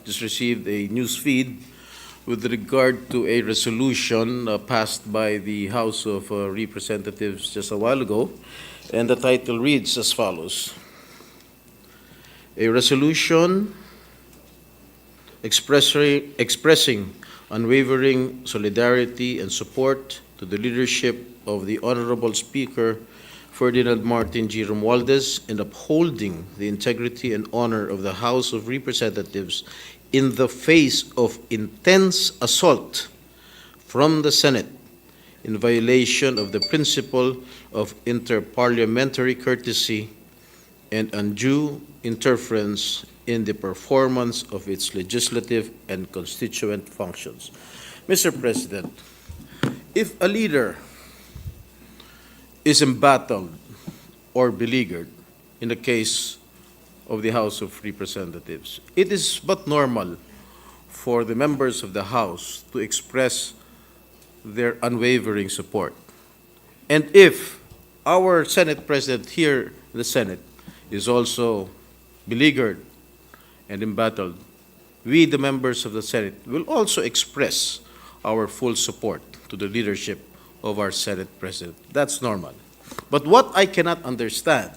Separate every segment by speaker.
Speaker 1: Just received a news feed with regard to a resolution passed by the House of Representatives just a while ago, and the title reads as follows: A resolution expressing unwavering solidarity and support to the leadership of the Honorable Speaker Ferdinand Martin Romualdez in upholding the integrity and honor of the House of Representatives in the face of intense assault from the Senate in violation of the principle of interparliamentary courtesy and undue interference in the performance of its legislative and constituent functions. Mr. President, if a leader is embattled or beleaguered in the case of the House of Representatives, it is but normal for the members of the House to express their unwavering support. And if our Senate President here in the Senate is also beleaguered and embattled, we, the members of the Senate, will also express our full support to the leadership of our Senate President. That's normal. But what I cannot understand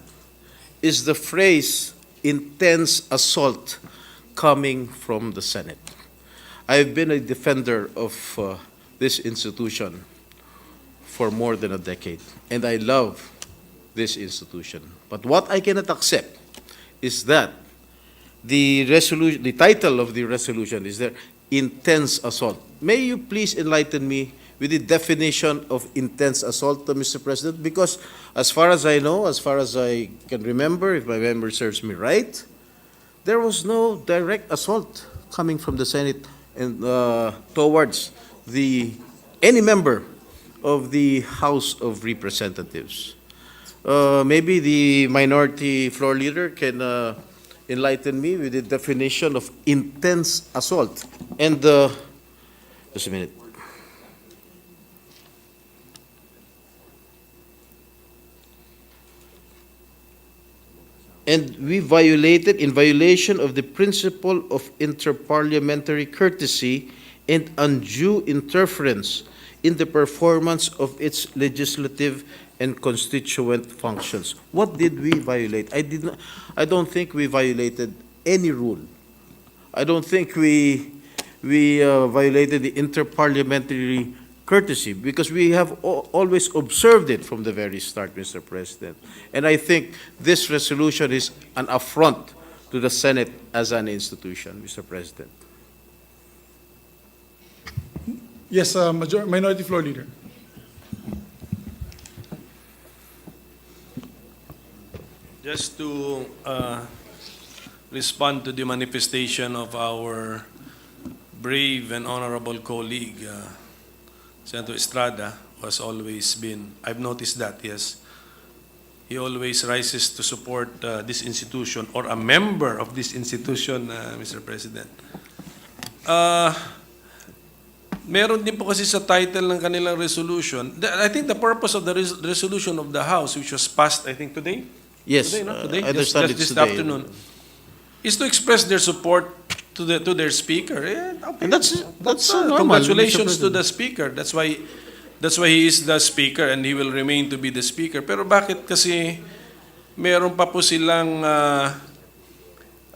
Speaker 1: is the phrase intense assault coming from the Senate. I've been a defender of this institution for more than a decade, and I love this institution. But what I cannot accept is that the title of the resolution is there, intense assault. May you please enlighten me with the definition of intense assault, Mr. President? Because as far as I know, as far as I can remember, if my memory serves me right, there was no direct assault coming from the Senate and towards any member of the House of Representatives. Maybe the minority floor leader can enlighten me with the definition of intense assault. And just a minute. And we violated, in violation of the principle of interparliamentary courtesy and undue interference in the performance of its legislative and constituent functions. What did we violate? I don't think we violated any rule. I don't think we violated the interparliamentary courtesy, because we have always observed it from the very start, Mr. President. And I think this resolution is an affront to the Senate as an institution, Mr. President.
Speaker 2: Yes, Minority Floor Leader.
Speaker 3: Just to respond to the manifestation of our brave and honorable colleague, Senator Estrada, who has always been, I've noticed that, yes, he always rises to support this institution or a member of this institution, Mr. President. Meron din po kasi sa title ng kanilang resolution. I think the purpose of the resolution of the House, which was passed, I think today?
Speaker 1: Yes,
Speaker 3: Today, no? Today?
Speaker 1: I understand
Speaker 3: just
Speaker 1: it's
Speaker 3: this
Speaker 1: today.
Speaker 3: afternoon, is to express their support to their speaker. Okay.
Speaker 1: And that's normal,
Speaker 3: Congratulations
Speaker 1: Mr.
Speaker 3: to the speaker. That's why he is the speaker and he will remain to be the speaker. Pero bakit kasi meron pa po silang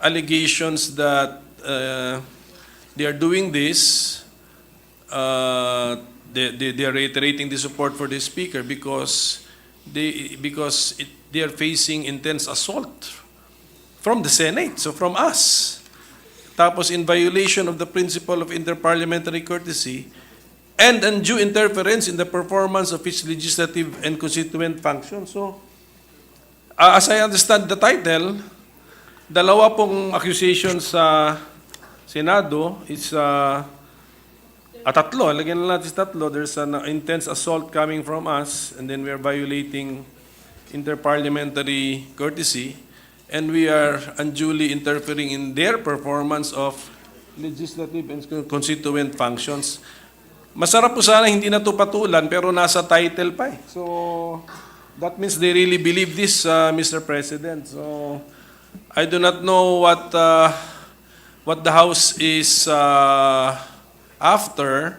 Speaker 3: allegations that they are doing this, they are reiterating the support for the speaker because they are facing intense assault from the Senate, so from us. Tapos in violation of the principle of interparliamentary courtesy and undue interference in the performance of its legislative and constituent function. So, as I understand the title, dalawa pong accusations sa Senado. It's tatlo. Lagyan na natin tatlo. There's an intense assault coming from us, and then we are violating interparliamentary courtesy, and we are unduly interfering in their performance of legislative and constituent functions. Masarap po sana hindi na ito patulan, pero nasa title pa eh. So, that means they really believe this, Mr. President. So, I do not know what the House is after.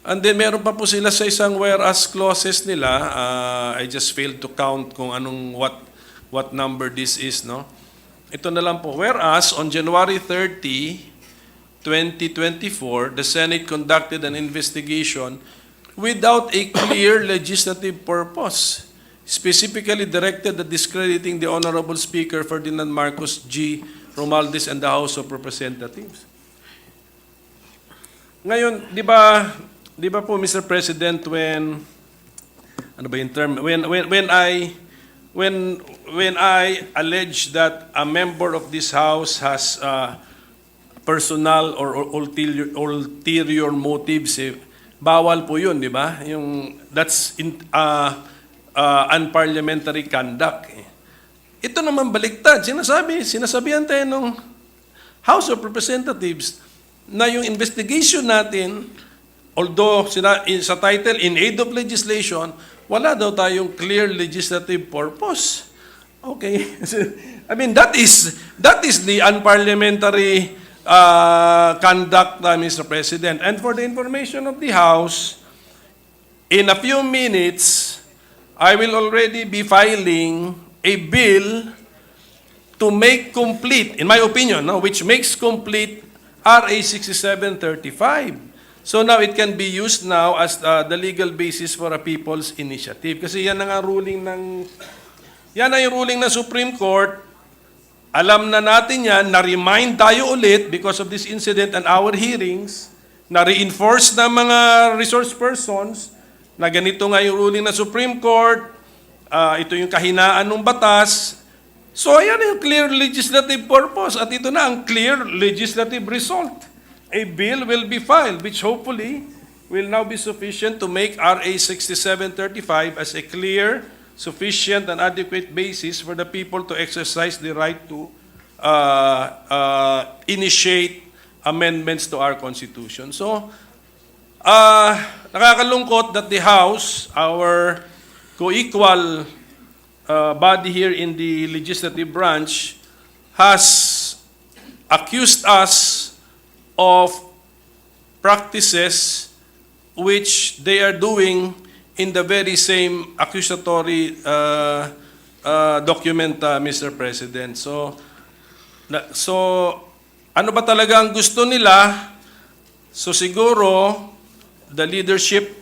Speaker 3: And then meron pa po sila sa isang whereas clauses nila. I just failed to count kung what number this is, no? Ito na lang po. Whereas on January 30, 2024, the Senate conducted an investigation without a clear legislative purpose, specifically directed at discrediting the Honorable Speaker Ferdinand Marcos G. Romualdez and the House of Representatives. Ngayon, di ba po, Mr. President, when I allege that a member of this House has personal or ulterior motives, bawal po yun, di ba? That's unparliamentary conduct. Ito naman baliktad. Sinasabihan tayo ng House of Representatives na yung investigation natin, although sa title, in aid of legislation, wala daw tayong clear legislative purpose. Okay? I mean, that is the unparliamentary conduct, Mr. President. And for the information of the House, in a few minutes, I will already be filing a bill to make complete, in my opinion, which makes complete RA 6735. So now it can be used now as the legal basis for a people's initiative. Kasi yan na yung ruling ng Supreme Court. Alam na natin yan, na-remind tayo ulit because of this incident and our hearings, na-reinforce na mga resource persons na ganito nga yung ruling ng Supreme Court, ito yung kahinaan ng batas. So ayan yung clear legislative purpose at ito na ang clear legislative result. A bill will be filed which hopefully will now be sufficient to make RA 6735 as a clear, sufficient, and adequate basis for the people to exercise the right to initiate amendments to our Constitution. So, nakakalungkot that the House, our co-equal body here in the legislative branch, has accused us of practices which they are doing in the very same accusatory document, Mr. President. So ano ba talaga ang gusto nila? So siguro, the leadership,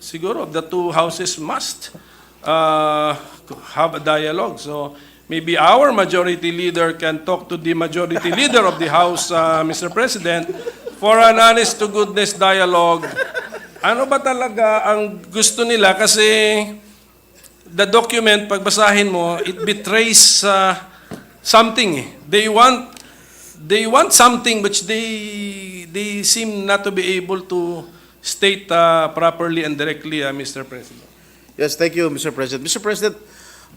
Speaker 3: siguro, of the two houses must have a dialogue. So maybe our majority leader can talk to the majority leader of the House, Mr. President, for an honest to goodness dialogue. Ano ba talaga ang gusto nila? Kasi the document, pagbasahin mo, it betrays something. They want something which they seem not to be able to state properly and directly, Mr. President.
Speaker 1: Yes, thank you, Mr. President. Mr. President,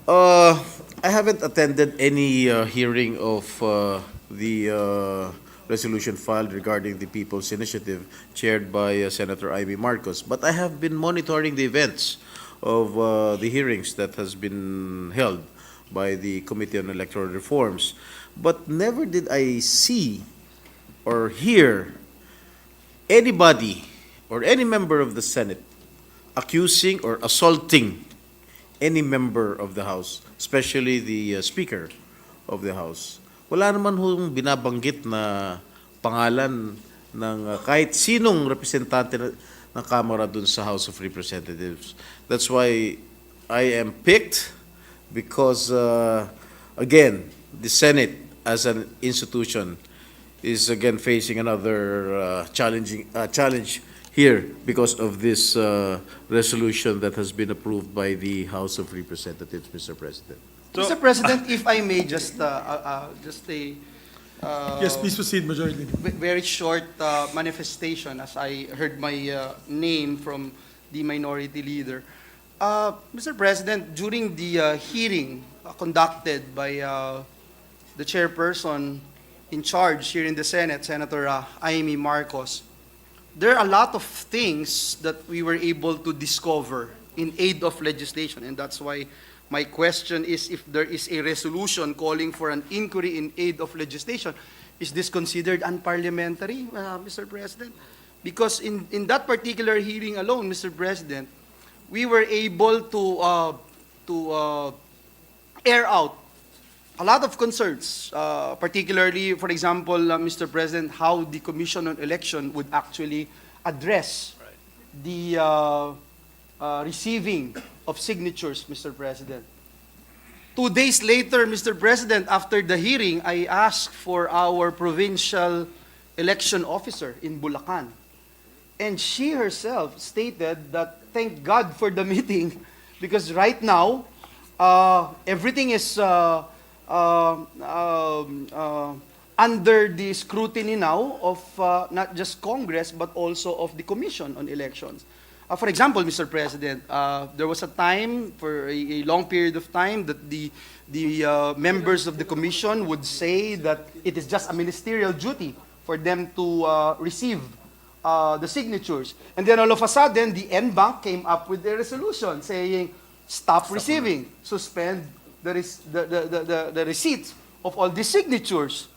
Speaker 1: I haven't attended any hearing of the resolution filed regarding the People's Initiative chaired by Senator Amy Marcos, but I have been monitoring the events of the hearings that has been held by the Committee on Electoral Reforms, but never did I see or hear anybody or any member of the Senate accusing or assaulting any member of the House, especially the Speaker of the House. Wala naman hong binabanggit na pangalan ng kahit sinong representante ng Kamara dun sa House of Representatives. That's why I am picked because, again, the Senate as an institution is again facing another challenge here because of this resolution that has been approved by the House of Representatives, Mr. President.
Speaker 4: So, Mr. President, if I may just
Speaker 2: Yes, please proceed, Majority Leader.
Speaker 4: very short manifestation as I heard my name from the Minority Leader. Mr. President, during the hearing conducted by the chairperson in charge here in the Senate, Senator Amy Marcos, there are a lot of things that we were able to discover in aid of legislation, and that's why my question is if there is a resolution calling for an inquiry in aid of legislation. Is this considered unparliamentary, Mr. President? Because in that particular hearing alone, Mr. President, we were able to air out a lot of concerns, particularly, for example, Mr. President, how the Commission on Election would actually address the receiving of signatures, Mr. President. 2 days later, Mr. President, after the hearing, I asked for our provincial election officer in Bulacan. And she herself stated that thank God for the meeting because right now, everything is under the scrutiny now of not just Congress but also of the Commission on Elections. For example, Mr. President, there was a time for a long period of time that the members of the Commission would say that it is just a ministerial duty for them to receive the signatures. And then all of a sudden, the NBank came up with a resolution saying, stop receiving, suspend the receipts of all these signatures.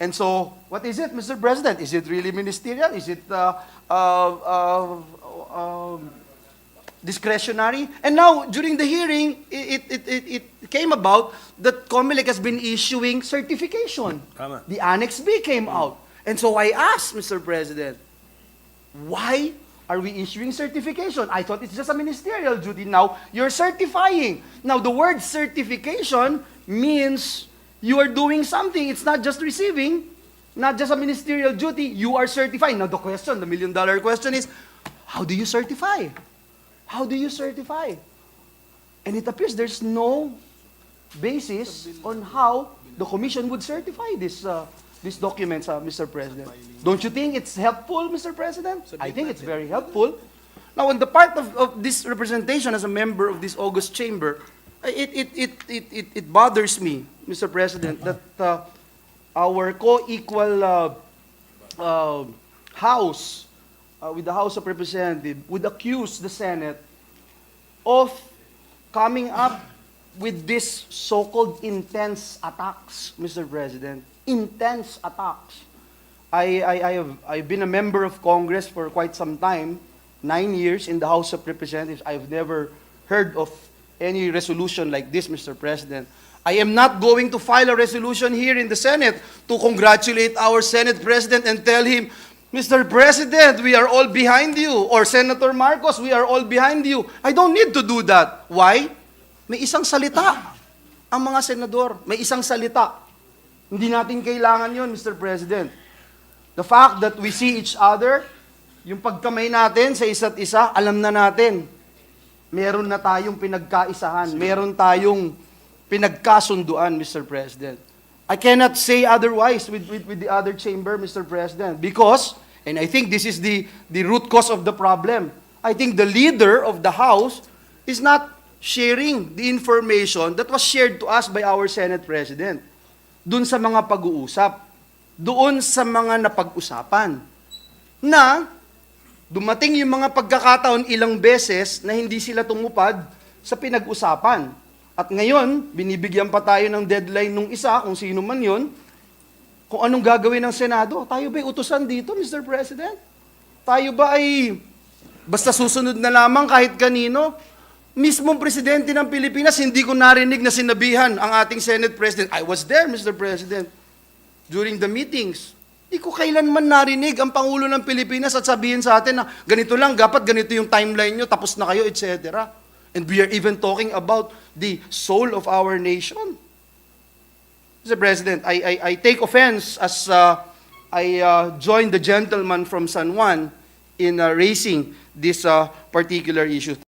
Speaker 4: And so, what is it, Mr. President? Is it really ministerial? Is it discretionary? And now, during the hearing, it came about that COMELEC has been issuing certification.
Speaker 3: Tama.
Speaker 4: The Annex B came out. And so I asked, Mr. President, why are we issuing certification? I thought it's just a ministerial duty. Now, you're certifying. Now, the word certification means you are doing something. It's not just receiving, not just a ministerial duty. You are certifying. Now, the question, the million-dollar question is, how do you certify? How do you certify? And it appears there's no basis on how the Commission would certify these documents, Mr. President. Don't you think it's helpful, Mr. President? I think it's very helpful. Now, on the part of this representation as a member of this august chamber, it bothers me, Mr. President, that our co-equal House, with the House of Representatives, would accuse the Senate of coming up with this so-called intense attacks, Mr. President. Intense attacks. I've been a member of Congress for quite some time, 9 years in the House of Representatives. I've never heard of any resolution like this, Mr. President. I am not going to file a resolution here in the Senate to congratulate our Senate President and tell him, Mr. President, we are all behind you. Or Senator Marcos, we are all behind you. I don't need to do that. Why? May isang salita ang mga senador. May isang salita. Hindi natin kailangan yun, Mr. President. The fact that we see each other, yung pagkamay natin sa isa't isa, alam na natin. Meron na tayong pinagkaisahan. Meron tayong pinagkasunduan, Mr. President. I cannot say otherwise with the other chamber, Mr. President, because, and I think this is the root cause of the problem, I think the leader of the House is not sharing the information that was shared to us by our Senate President. Doon sa mga pag-uusap, doon sa mga napag-usapan, na dumating yung mga pagkakataon ilang beses na hindi sila tumupad sa pinag-usapan. At ngayon, binibigyan pa tayo ng deadline nung isa, kung sino man yun, kung anong gagawin ng Senado. Tayo ba'y utusan dito, Mr. President? Tayo ba ay basta susunod na lamang kahit kanino? Mismong presidente ng Pilipinas, hindi ko narinig na sinabihan ang ating Senate President. I was there, Mr. President, during the meetings. Hindi ko kailanman narinig ang Pangulo ng Pilipinas at sabihin sa atin na ganito lang, dapat ganito yung timeline nyo, tapos na kayo, etc. And we are even talking about the soul of our nation. Mr. President, I take offense as I join the gentleman from San Juan in raising this particular issue.